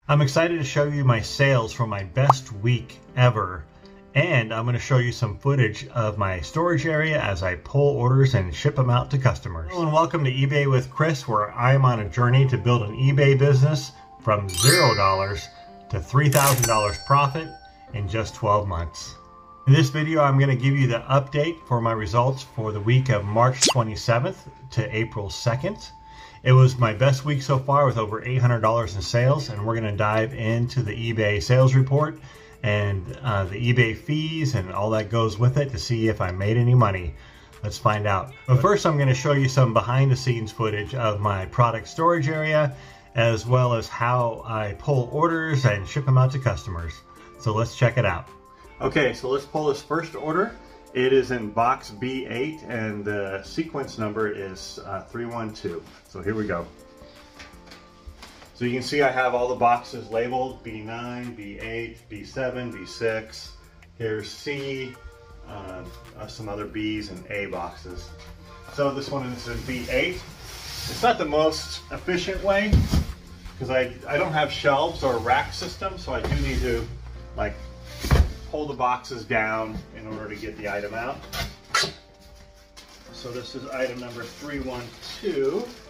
I'm excited to show you my sales for my best week ever, and I'm going to show you some footage of my storage area as I pull orders and ship them out to customers. Hello and welcome to eBay with Chris, where I'm on a journey to build an eBay business from $0 to $3,000 profit in just 12 months. In this video, I'm going to give you the update for my results for the week of March 27th to April 2nd. It was my best week so far with over $800 in sales, and we're going to dive into the eBay sales report and the eBay fees and all that goes with it to see if I made any money. Let's find out. But first, I'm going to show you some behind the scenes footage of my product storage area, as well as how I pull orders and ship them out to customers. So let's check it out. Okay, so let's pull this first order. It is in box B8 and the sequence number is 312. So here we go. So you can see I have all the boxes labeled: B9, B8, B7, B6. Here's C, some other B's and A boxes. So this one is in B8. It's not the most efficient way because I don't have shelves or a rack system, so I do need to like pull the boxes down in order to get the item out. So this is item number 312.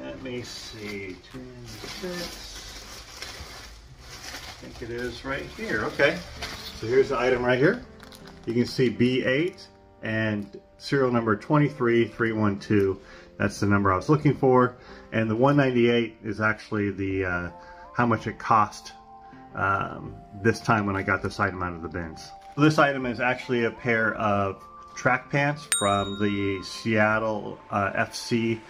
Let me see, 296. I think it is right here. Okay, so here's the item right here. You can see B8 and serial number 23312. That's the number I was looking for. And the 198 is actually the how much it cost this time when I got this item out of the bins. So this item is actually a pair of track pants from the Seattle FC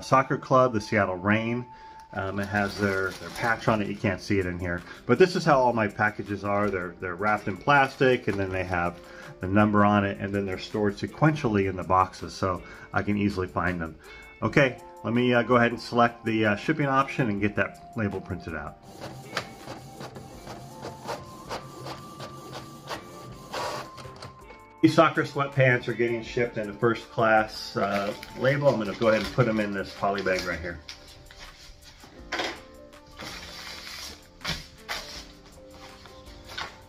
soccer club, the Seattle Reign. It has their patch on it. You can't see it in here, but this is how all my packages are. They're wrapped in plastic, and then they have the number on it, and then they're stored sequentially in the boxes, so I can easily find them. Okay, let me go ahead and select the shipping option and get that label printed out. These soccer sweatpants are getting shipped in a first class label. I'm going to go ahead and put them in this poly bag right here.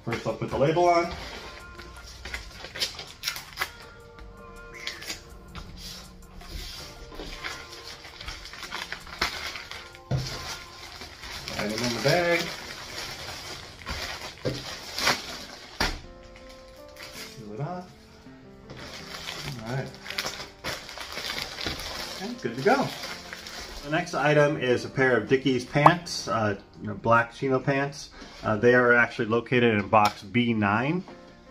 First I'll put the label on. Add them in the bag. It off. All right. Okay, good to go. The next item is a pair of Dickies pants, black chino pants. They are actually located in box B9.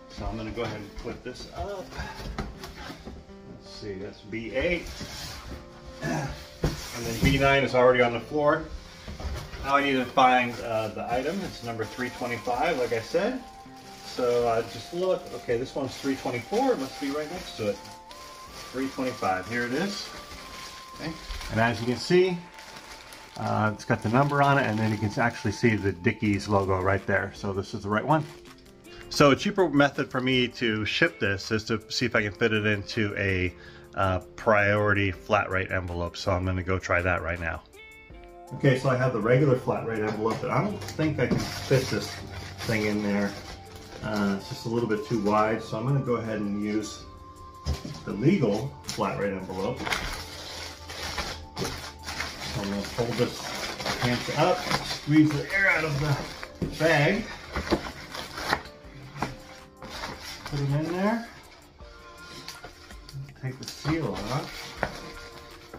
So I'm going to go ahead and put this up. Let's see, that's B8. And then B9 is already on the floor. Now I need to find the item. It's number 325, like I said. So just look, okay, this one's 324, it must be right next to it. 325, here it is. Okay. And as you can see, it's got the number on it, and then you can actually see the Dickies logo right there. So this is the right one. So a cheaper method for me to ship this is to see if I can fit it into a priority flat rate envelope. So I'm gonna go try that right now. Okay, so I have the regular flat rate envelope, but I don't think I can fit this thing in there. It's just a little bit too wide, so I'm going to go ahead and use the legal flat rate envelope. So I'm going to fold this pants up, squeeze the air out of the bag, put it in there, take the seal off,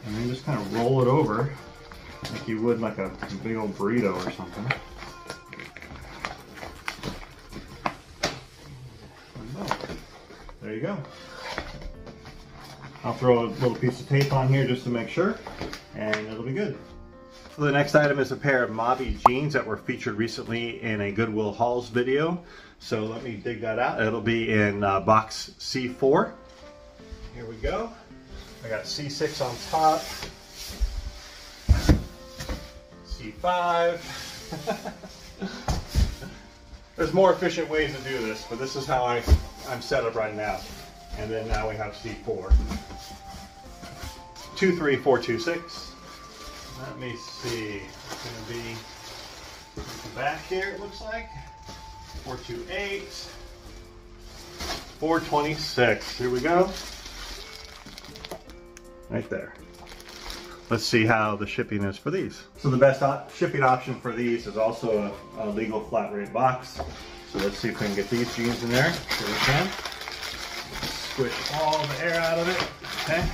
and then just kind of roll it over like you would like a big old burrito or something. There you go. I'll throw a little piece of tape on here just to make sure, and it'll be good. So the next item is a pair of Mobby jeans that were featured recently in a Goodwill hauls video. So let me dig that out. It'll be in box C4. Here we go. I got C6 on top, C5. There's more efficient ways to do this, but this is how I'm set up right now. And then now we have C4. 23426. Let me see. It's going to be back here, it looks like. 428, 426. Here we go. Right there. Let's see how the shipping is for these. So the best shipping option for these is also a legal flat rate box. So let's see if we can get these jeans in there. Sure we can. Squish all the air out of it. Okay.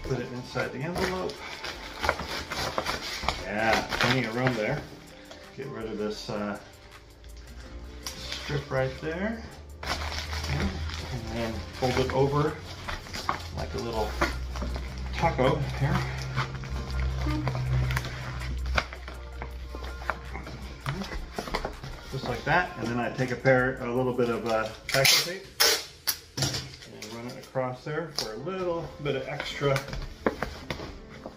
Put it inside the envelope. Yeah, plenty of room there. Get rid of this strip right there. Okay. And then fold it over like a little taco here. Just like that. And then I take a little bit of packing tape and run it across there for a little bit of extra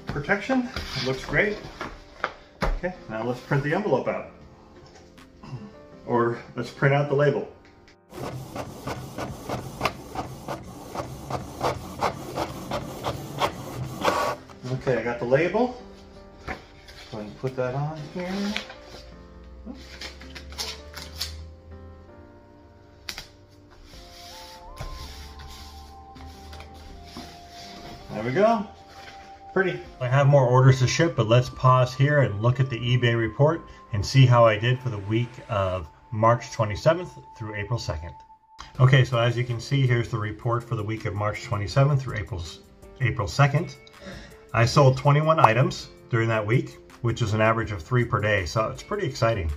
protection. It looks great. Okay, now let's print the envelope out. Or let's print out the label. Okay, I got the label. Go ahead and put that on here. There we go. Pretty. I have more orders to ship, but let's pause here and look at the eBay report and see how I did for the week of March 27th through April 2nd. Okay, so as you can see, here's the report for the week of March 27th through April 2nd. I sold 21 items during that week, which is an average of 3 per day, so it's pretty exciting.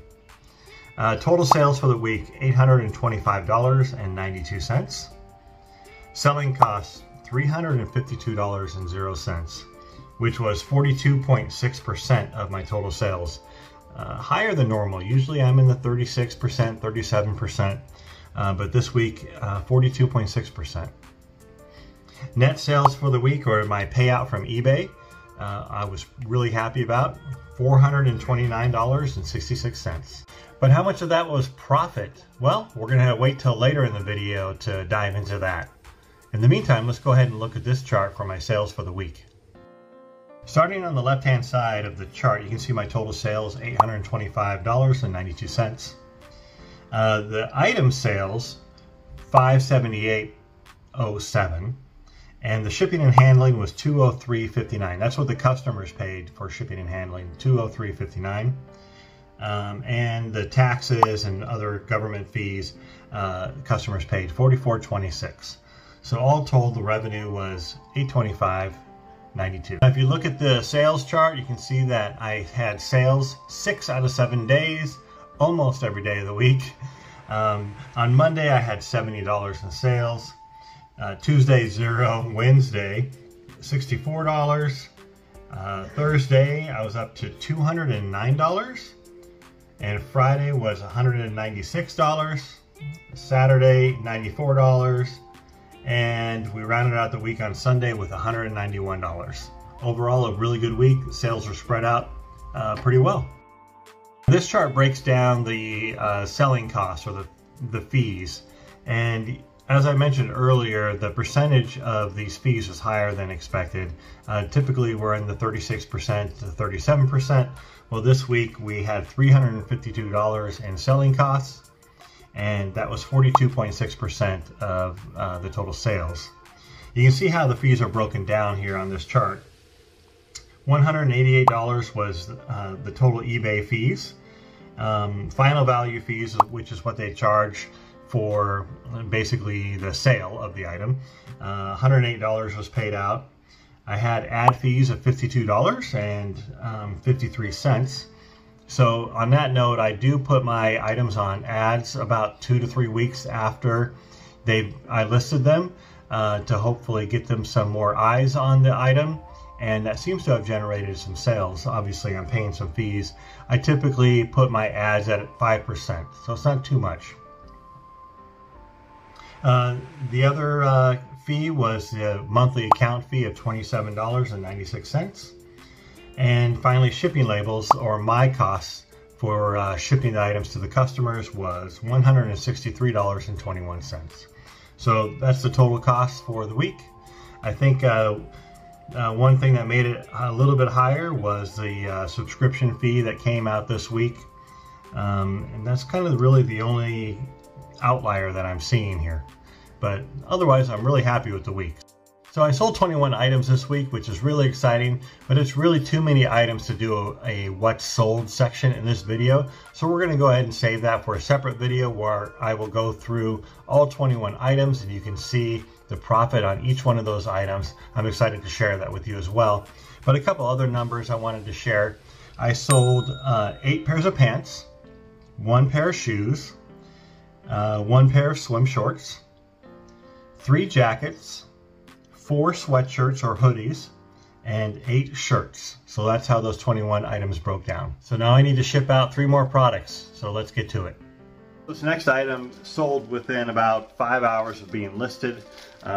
Total sales for the week, $825.92. Selling costs, $352.00, which was 42.6% of my total sales. Higher than normal. Usually I'm in the 36%, 37%, but this week, 42.6%. Net sales for the week, or my payout from eBay, I was really happy about, $429.66. But how much of that was profit? Well, we're going to wait till later in the video to dive into that. In the meantime, let's go ahead and look at this chart for my sales for the week. Starting on the left-hand side of the chart, you can see my total sales, $825.92. The item sales, $578.07. And the shipping and handling was $203.59. That's what the customers paid for shipping and handling, $203.59. And the taxes and other government fees, customers paid $44.26. So all told, the revenue was $825.92. Now, if you look at the sales chart, you can see that I had sales 6 out of 7 days, almost every day of the week. On Monday, I had $70 in sales. Tuesday, 0. Wednesday, $64. Thursday, I was up to $209. And Friday was $196. Saturday, $94. And we rounded out the week on Sunday with $191. Overall, a really good week. Sales are spread out pretty well. This chart breaks down the selling costs, or the fees. And as I mentioned earlier, the percentage of these fees was higher than expected. Typically, we're in the 36% to 37%. Well, this week we had $352 in selling costs, and that was 42.6% of the total sales. You can see how the fees are broken down here on this chart. $188 was the total eBay fees. Final value fees, which is what they charge for basically the sale of the item. $108 was paid out. I had ad fees of $52.53. So on that note, I do put my items on ads about 2 to 3 weeks after I listed them to hopefully get them some more eyes on the item. And that seems to have generated some sales. Obviously, I'm paying some fees. I typically put my ads at 5%, so it's not too much. The other fee was the monthly account fee of $27.96. And finally, shipping labels, or my costs for shipping the items to the customers, was $163.21. So that's the total cost for the week. I think one thing that made it a little bit higher was the subscription fee that came out this week. And that's kind of really the only outlier that I'm seeing here. But otherwise, I'm really happy with the week. So I sold 21 items this week, which is really exciting, but it's really too many items to do a what's sold section in this video. So we're going to go ahead and save that for a separate video where I will go through all 21 items and you can see the profit on each one of those items. I'm excited to share that with you as well. But a couple other numbers I wanted to share. I sold 8 pairs of pants, 1 pair of shoes, 1 pair of swim shorts, 3 jackets, 4 sweatshirts or hoodies, and 8 shirts. So that's how those 21 items broke down. So now I need to ship out 3 more products. So let's get to it. This next item sold within about 5 hours of being listed.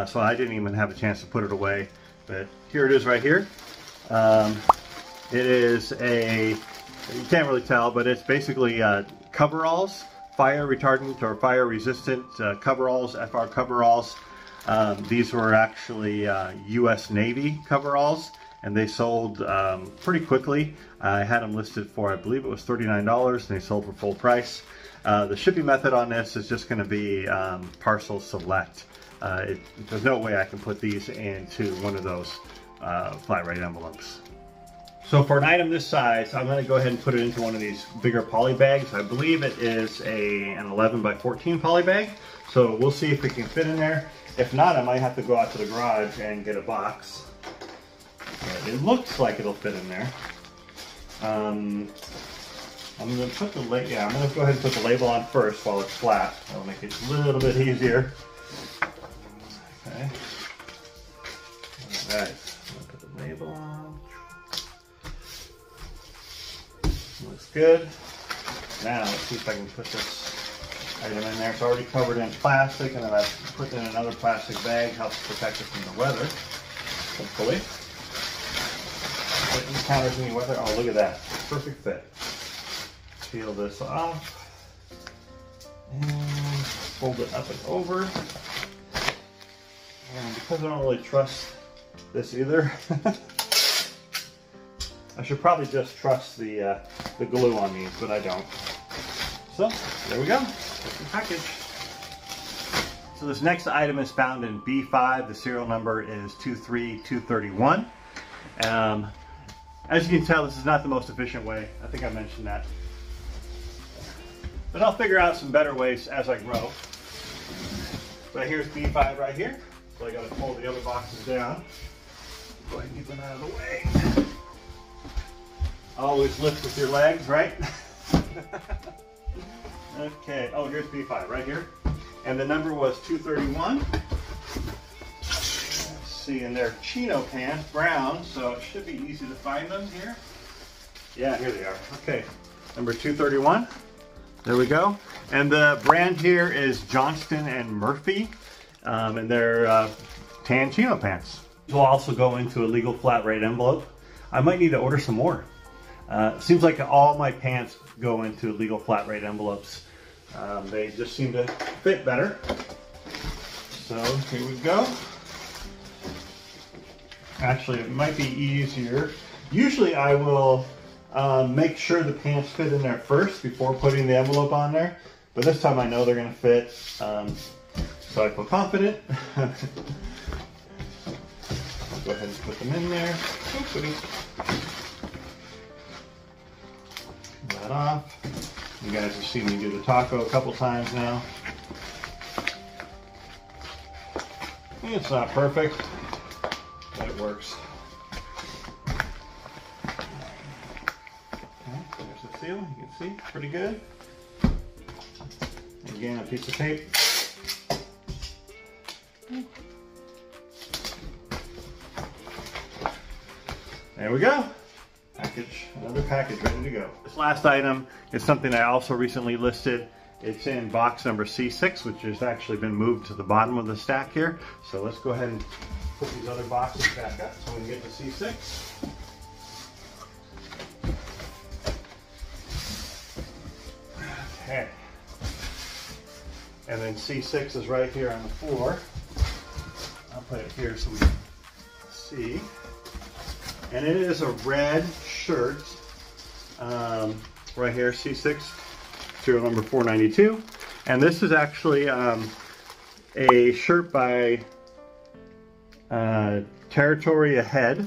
So I didn't even have a chance to put it away. But here it is right here. It is a, you can't really tell, but it's basically coveralls, fire retardant or fire resistant coveralls, FR coveralls. These were actually US Navy coveralls, and they sold pretty quickly. I had them listed for, I believe it was $39, and they sold for full price. The shipping method on this is just going to be parcel select. There's no way I can put these into one of those flat rate envelopes. So for an item this size, I'm going to go ahead and put it into one of these bigger poly bags. I believe it is an 11 by 14 poly bag. So we'll see if it can fit in there. If not, I might have to go out to the garage and get a box. But it looks like it'll fit in there. I'm going to put the I'm going to go ahead and put the label on first while it's flat. That'll make it a little bit easier. Okay. All right. I'm going to put the label on. Looks good. Now let's see if I can put this item in there. It's already covered in plastic, and then I've put it in another plastic bag. Helps protect it from the weather, hopefully. It encounters any weather. Oh, look at that. Perfect fit. Peel this off. And fold it up and over. And because I don't really trust this either, I should probably just trust the glue on these, but I don't. So, there we go. That's the package. So this next item is found in B5. The serial number is 23231. As you can tell, this is not the most efficient way. I think I mentioned that. But I'll figure out some better ways as I grow. But here's B5 right here. So I got to pull the other boxes down. Go ahead and get them out of the way. Always lift with your legs, right? Okay, oh, here's B5 right here. And the number was 231. Let's see, and they're chino pants, brown, so it should be easy to find them here. Yeah, here they are. Okay, number 231. There we go. And the brand here is Johnston and Murphy, and they're tan chino pants. These will also go into a legal flat rate envelope. I might need to order some more. Seems like all my pants go into legal flat rate envelopes. They just seem to fit better. So here we go. Actually, it might be easier. Usually I will make sure the pants fit in there first before putting the envelope on there. But this time I know they're going to fit, so I feel confident. I'll go ahead and put them in there. That off. You guys have seen me do the taco a couple times now. It's not perfect, but it works. Okay, there's the seal. You can see, pretty good. Again, a piece of tape. There we go. Package, another package ready to go. This last item is something I also recently listed. It's in box number C6, which has actually been moved to the bottom of the stack here. So let's go ahead and put these other boxes back up so we can get to C6. Okay. And then C6 is right here on the floor. I'll put it here so we can see. And it is a red shirt, right here, C6. serial number 492. And this is actually a shirt by Territory Ahead,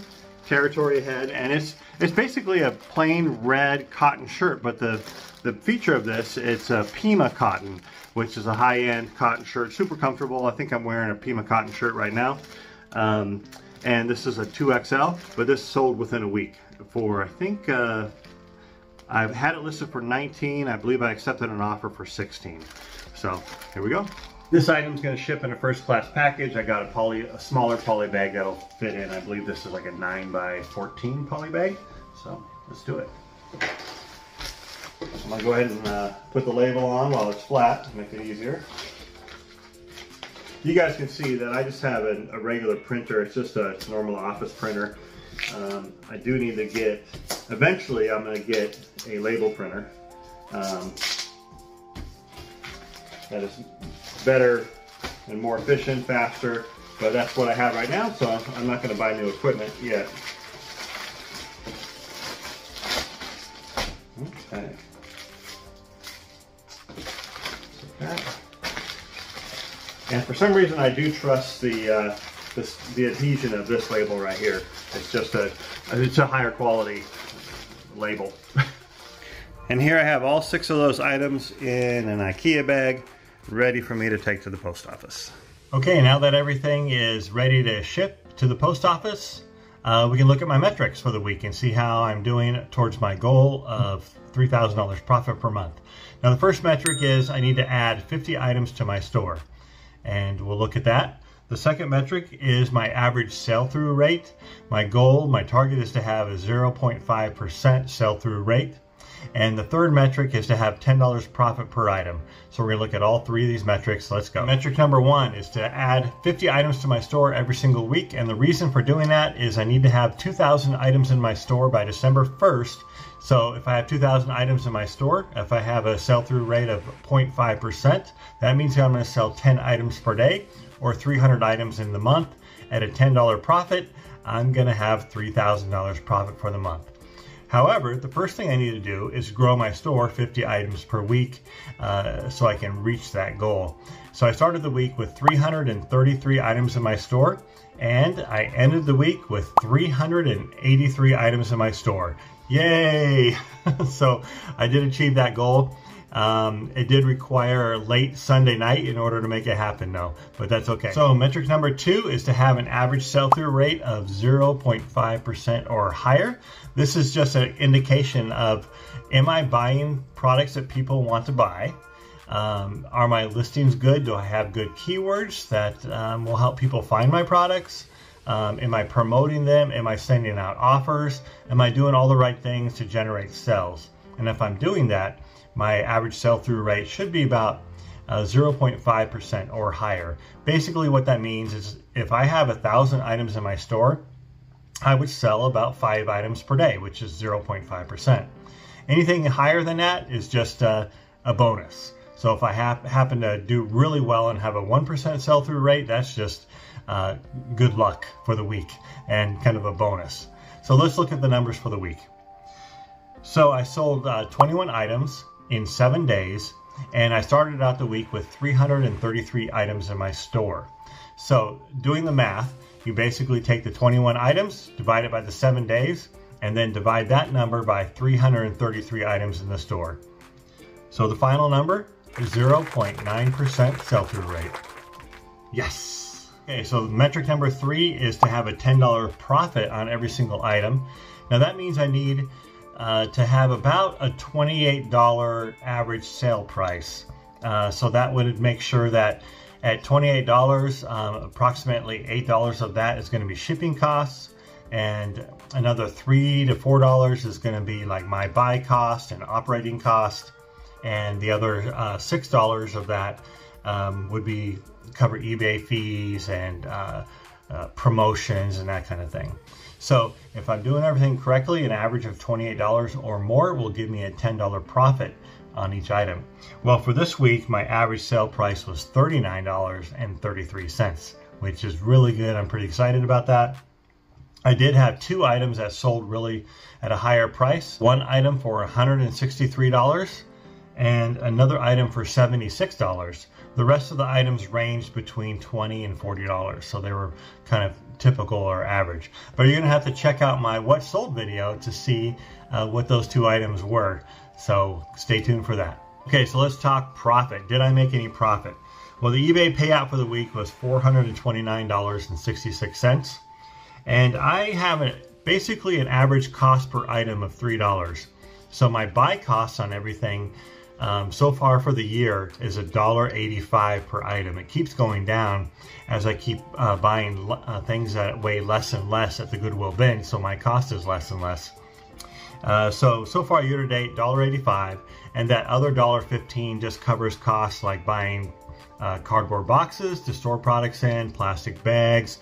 and it's basically a plain red cotton shirt, but the feature of this, it's a Pima cotton, which is a high-end cotton shirt, super comfortable. I think I'm wearing a Pima cotton shirt right now, and this is a 2XL, but this sold within a week for, I think, I've had it listed for 19. I believe I accepted an offer for 16. So here we go. This item is going to ship in a first class package. I got a smaller poly bag that'll fit in. I believe this is like a 9x14 poly bag. So let's do it. I'm going to go ahead and put the label on while it's flat to make it easier. You guys can see that I just have a regular printer. It's just a normal office printer. I do need to get, eventually I'm going to get a label printer. That is better and more efficient, faster, but that's what I have right now, so I'm not going to buy new equipment yet. Okay. And for some reason I do trust the adhesion of this label right here. It's just it's a higher quality label. And here I have all 6 of those items in an IKEA bag, ready for me to take to the post office. Okay, now that everything is ready to ship to the post office, we can look at my metrics for the week and see how I'm doing towards my goal of $3,000 profit per month. Now the first metric is I need to add 50 items to my store, and we'll look at that. The second metric is my average sell-through rate. My goal, my target is to have a 0.5% sell-through rate. And the third metric is to have $10 profit per item. So we're going to look at all 3 of these metrics. Let's go. Metric number 1 is to add 50 items to my store every single week. And the reason for doing that is I need to have 2,000 items in my store by December 1st. So if I have 2,000 items in my store, if I have a sell-through rate of 0.5%, that means I'm going to sell 10 items per day or 300 items in the month. At a $10 profit, I'm going to have $3,000 profit for the month. However, the first thing I need to do is grow my store 50 items per week so I can reach that goal. So I started the week with 333 items in my store, and I ended the week with 383 items in my store. Yay! So I did achieve that goal. It did require late Sunday night in order to make it happen though, but that's okay. So metric number 2 is to have an average sell-through rate of 0.5% or higher. This is just an indication of, am I buying products that people want to buy? Are my listings good? Do I have good keywords that will help people find my products? Am I promoting them? Am I sending out offers? Am I doing all the right things to generate sales? And if I'm doing that, my average sell-through rate should be about 0.5% or higher. Basically what that means is if I have 1,000 items in my store, I would sell about 5 items per day, which is 0.5%. Anything higher than that is just a bonus. So if I happen to do really well and have a 1% sell-through rate, that's just good luck for the week and kind of a bonus. So let's look at the numbers for the week. So I sold 21 items in 7 days, and I started out the week with 333 items in my store. So doing the math, you basically take the 21 items, divide it by the 7 days, and then divide that number by 333 items in the store. So the final number is 0.9% sell-through rate. Yes! Okay, so metric number 3 is to have a $10 profit on every single item. Now that means I need to have about a $28 average sale price. So that would make sure that at $28, approximately $8 of that is going to be shipping costs, and another $3 to $4 is going to be like my buy cost and operating cost, and the other $6 of that would be cover eBay fees and promotions and that kind of thing. So if I'm doing everything correctly, an average of $28 or more will give me a $10 profit on each item. Well, for this week, my average sale price was $39.33, which is really good. I'm pretty excited about that. I did have 2 items that sold really at a higher price. One item for $163, and another item for $76. The rest of the items ranged between $20 and $40, so they were kind of typical or average. But you're gonna have to check out my what sold video to see what those two items were. So stay tuned for that. Okay, so let's talk profit. Did I make any profit? Well, the eBay payout for the week was $429.66. And I have basically an average cost per item of $3. So my buy costs on everything so far for the year is $1.85 per item. It keeps going down as I keep buying things that weigh less and less at the Goodwill bin, so my cost is less and less. So far year to date, $1.85, and that other $1.15 just covers costs like buying cardboard boxes to store products in, plastic bags,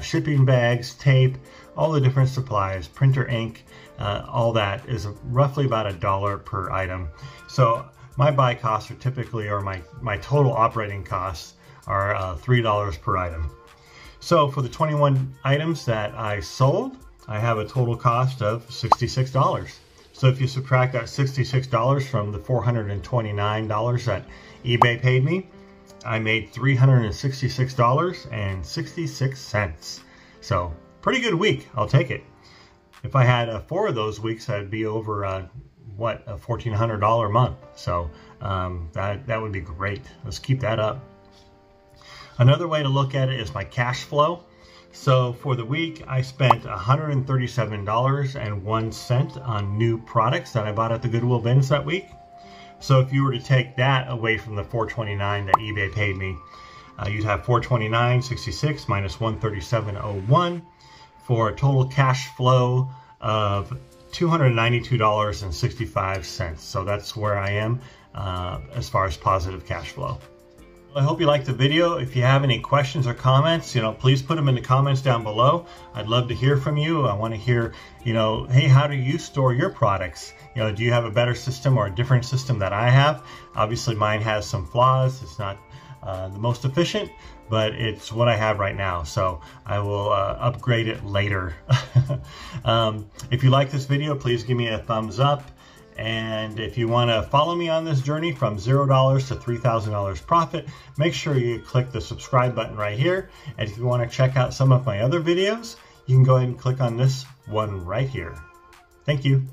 shipping bags, tape, all the different supplies, printer ink, all that is roughly about $1 per item. So my buy costs are typically, or my total operating costs are $3 per item. So for the 21 items that I sold, I have a total cost of $66. So if you subtract that $66 from the $429 that eBay paid me, I made $366.66. So pretty good week, I'll take it. If I had 4 of those weeks, I'd be over a $1,400 month. So that would be great. Let's keep that up. Another way to look at it is my cash flow. So for the week, I spent $137.01 on new products that I bought at the Goodwill bins that week. So if you were to take that away from the $429 that eBay paid me, you'd have $429.66 minus $137.01 for a total cash flow of $292.65. So that's where I am as far as positive cash flow. I hope you liked the video. If you have any questions or comments, please put them in the comments down below. I'd love to hear from you. I want to hear, hey, how do you store your products? Do you have a better system or a different system that I have? Obviously, mine has some flaws. It's not the most efficient, but it's what I have right now. So I will upgrade it later. If you like this video, please give me a thumbs up. And if you want to follow me on this journey from $0 to $3,000 profit, make sure you click the subscribe button right here. And if you want to check out some of my other videos, you can go ahead and click on this one right here. Thank you.